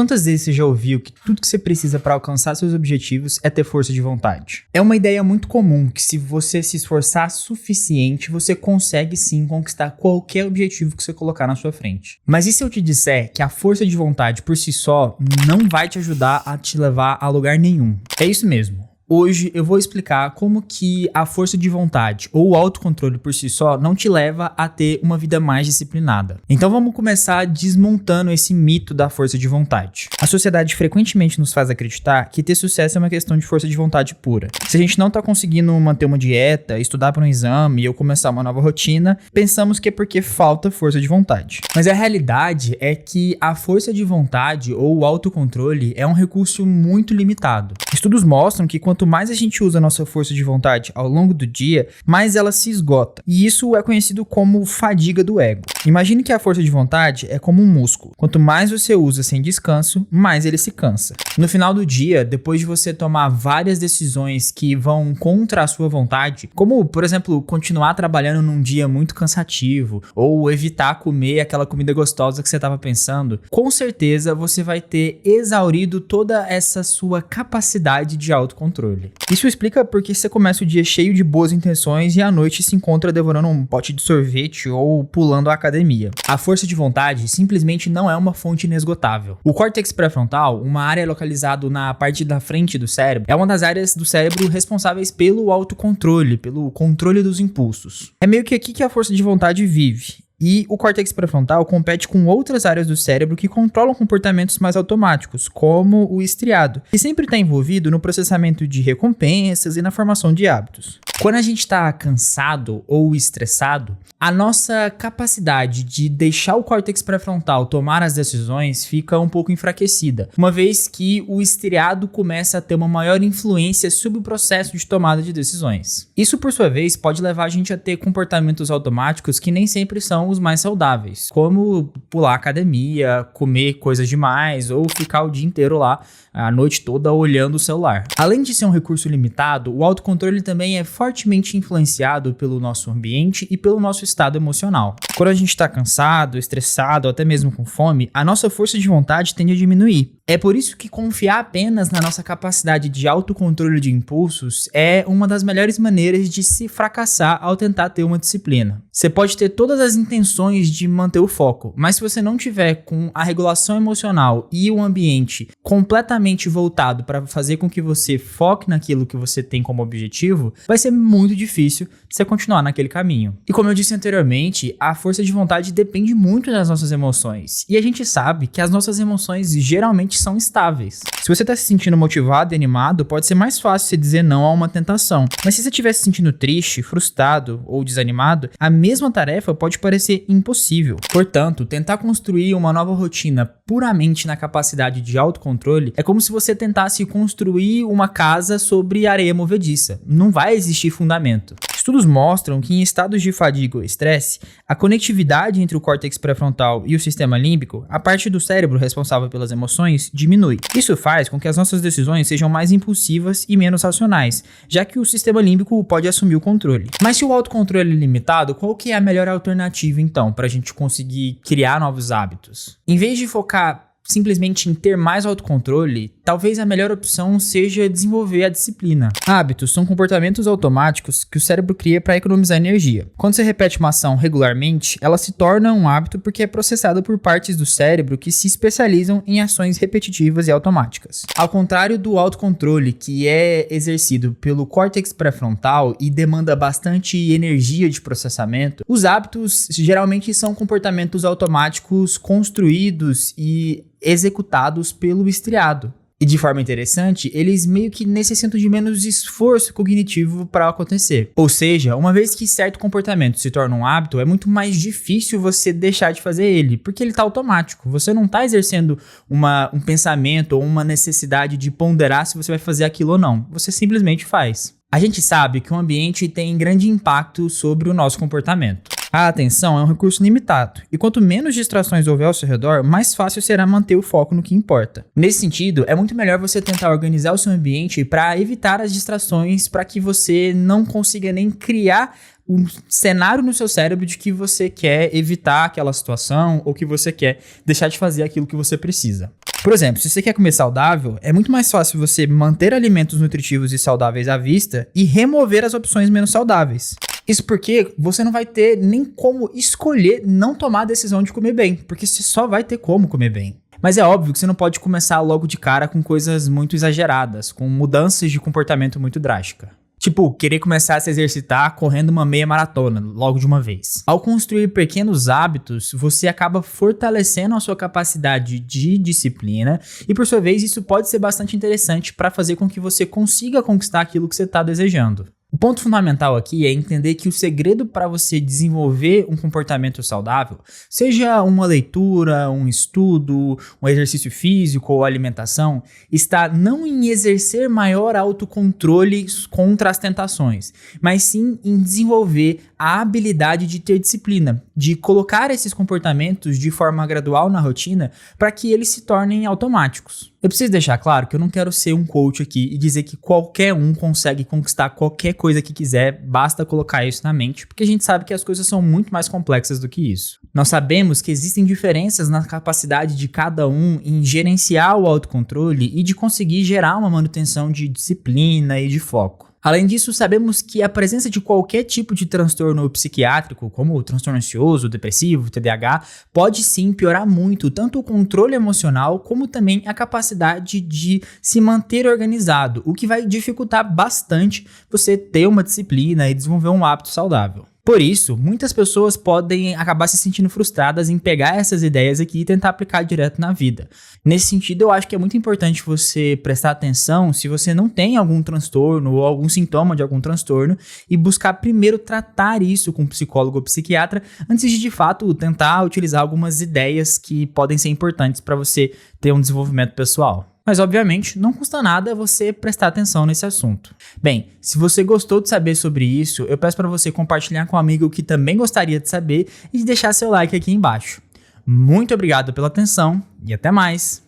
Quantas vezes você já ouviu que tudo que você precisa para alcançar seus objetivos é ter força de vontade? É uma ideia muito comum que se você se esforçar suficiente, você consegue sim conquistar qualquer objetivo que você colocar na sua frente. Mas e se eu te disser que a força de vontade por si só não vai te ajudar a te levar a lugar nenhum? É isso mesmo. Hoje eu vou explicar como que a força de vontade ou o autocontrole por si só não te leva a ter uma vida mais disciplinada. Então vamos começar desmontando esse mito da força de vontade. A sociedade frequentemente nos faz acreditar que ter sucesso é uma questão de força de vontade pura. Se a gente não tá conseguindo manter uma dieta, estudar para um exame ou começar uma nova rotina, pensamos que é porque falta força de vontade. Mas a realidade é que a força de vontade ou o autocontrole é um recurso muito limitado. Estudos mostram que quanto mais a gente usa a nossa força de vontade ao longo do dia, mais ela se esgota. E isso é conhecido como fadiga do ego. Imagine que a força de vontade é como um músculo. Quanto mais você usa sem descanso, mais ele se cansa. No final do dia, depois de você tomar várias decisões que vão contra a sua vontade, como, por exemplo, continuar trabalhando num dia muito cansativo, ou evitar comer aquela comida gostosa que você estava pensando, com certeza você vai ter exaurido toda essa sua capacidade de autocontrole. Isso explica porque você começa o dia cheio de boas intenções e à noite se encontra devorando um pote de sorvete ou pulando a academia. A força de vontade simplesmente não é uma fonte inesgotável. O córtex pré-frontal, uma área localizada na parte da frente do cérebro, é uma das áreas do cérebro responsáveis pelo autocontrole, pelo controle dos impulsos. É meio que aqui que a força de vontade vive. E o córtex pré-frontal compete com outras áreas do cérebro que controlam comportamentos mais automáticos, como o estriado, que sempre está envolvido no processamento de recompensas e na formação de hábitos. Quando a gente está cansado ou estressado, a nossa capacidade de deixar o córtex pré-frontal tomar as decisões fica um pouco enfraquecida, uma vez que o estriado começa a ter uma maior influência sobre o processo de tomada de decisões. Isso, por sua vez, pode levar a gente a ter comportamentos automáticos que nem sempre são os mais saudáveis, como pular academia, comer coisas demais ou ficar o dia inteiro lá, a noite toda olhando o celular. Além de ser um recurso limitado, o autocontrole também é fortemente influenciado pelo nosso ambiente e pelo nosso estado emocional. Quando a gente está cansado, estressado, ou até mesmo com fome, a nossa força de vontade tende a diminuir. É por isso que confiar apenas na nossa capacidade de autocontrole de impulsos é uma das melhores maneiras de se fracassar ao tentar ter uma disciplina. Você pode ter todas as intenções de manter o foco, mas se você não tiver com a regulação emocional e o ambiente completamente voltado para fazer com que você foque naquilo que você tem como objetivo, vai ser muito difícil você continuar naquele caminho. E como eu disse anteriormente, a força de vontade depende muito das nossas emoções. E a gente sabe que as nossas emoções geralmente são estáveis. Se você está se sentindo motivado e animado, pode ser mais fácil você dizer não a uma tentação. Mas se você estiver se sentindo triste, frustrado ou desanimado, a mesma tarefa pode parecer impossível. Portanto, tentar construir uma nova rotina puramente na capacidade de autocontrole é como se você tentasse construir uma casa sobre areia movediça. Não vai existir fundamento. Estudos mostram que em estados de fadiga ou estresse, a conectividade entre o córtex pré-frontal e o sistema límbico, a parte do cérebro responsável pelas emoções, diminui. Isso faz com que as nossas decisões sejam mais impulsivas e menos racionais, já que o sistema límbico pode assumir o controle. Mas se o autocontrole é limitado, qual que é a melhor alternativa então para a gente conseguir criar novos hábitos? Em vez de focar simplesmente em ter mais autocontrole, talvez a melhor opção seja desenvolver a disciplina. Hábitos são comportamentos automáticos que o cérebro cria para economizar energia. Quando você repete uma ação regularmente, ela se torna um hábito porque é processada por partes do cérebro que se especializam em ações repetitivas e automáticas. Ao contrário do autocontrole, que é exercido pelo córtex pré-frontal e demanda bastante energia de processamento, os hábitos geralmente são comportamentos automáticos construídos e executados pelo estriado. E de forma interessante, eles meio que necessitam de menos esforço cognitivo para acontecer. Ou seja, uma vez que certo comportamento se torna um hábito, é muito mais difícil você deixar de fazer ele, porque ele está automático. Você não está exercendo um pensamento ou uma necessidade de ponderar se você vai fazer aquilo ou não. Você simplesmente faz. A gente sabe que o ambiente tem grande impacto sobre o nosso comportamento. A atenção é um recurso limitado, e quanto menos distrações houver ao seu redor, mais fácil será manter o foco no que importa. Nesse sentido, é muito melhor você tentar organizar o seu ambiente para evitar as distrações, para que você não consiga nem criar um cenário no seu cérebro de que você quer evitar aquela situação ou que você quer deixar de fazer aquilo que você precisa. Por exemplo, se você quer comer saudável, é muito mais fácil você manter alimentos nutritivos e saudáveis à vista e remover as opções menos saudáveis. Isso porque você não vai ter nem como escolher não tomar a decisão de comer bem, porque você só vai ter como comer bem. Mas é óbvio que você não pode começar logo de cara com coisas muito exageradas, com mudanças de comportamento muito drásticas. Tipo, querer começar a se exercitar correndo uma meia maratona logo de uma vez. Ao construir pequenos hábitos, você acaba fortalecendo a sua capacidade de disciplina e, por sua vez, isso pode ser bastante interessante para fazer com que você consiga conquistar aquilo que você está desejando. O ponto fundamental aqui é entender que o segredo para você desenvolver um comportamento saudável, seja uma leitura, um estudo, um exercício físico ou alimentação, está não em exercer maior autocontrole contra as tentações, mas sim em desenvolver a habilidade de ter disciplina, de colocar esses comportamentos de forma gradual na rotina para que eles se tornem automáticos. Eu preciso deixar claro que eu não quero ser um coach aqui e dizer que qualquer um consegue conquistar qualquer coisa que quiser, basta colocar isso na mente, porque a gente sabe que as coisas são muito mais complexas do que isso. Nós sabemos que existem diferenças na capacidade de cada um em gerenciar o autocontrole e de conseguir gerar uma manutenção de disciplina e de foco. Além disso, sabemos que a presença de qualquer tipo de transtorno psiquiátrico, como o transtorno ansioso, depressivo, TDAH, pode sim piorar muito tanto o controle emocional como também a capacidade de se manter organizado, o que vai dificultar bastante você ter uma disciplina e desenvolver um hábito saudável. Por isso, muitas pessoas podem acabar se sentindo frustradas em pegar essas ideias aqui e tentar aplicar direto na vida. Nesse sentido, eu acho que é muito importante você prestar atenção se você não tem algum transtorno ou algum sintoma de algum transtorno e buscar primeiro tratar isso com um psicólogo ou psiquiatra antes de fato, tentar utilizar algumas ideias que podem ser importantes para você ter um desenvolvimento pessoal. Mas, obviamente, não custa nada você prestar atenção nesse assunto. Bem, se você gostou de saber sobre isso, eu peço para você compartilhar com um amigo que também gostaria de saber e deixar seu like aqui embaixo. Muito obrigado pela atenção e até mais!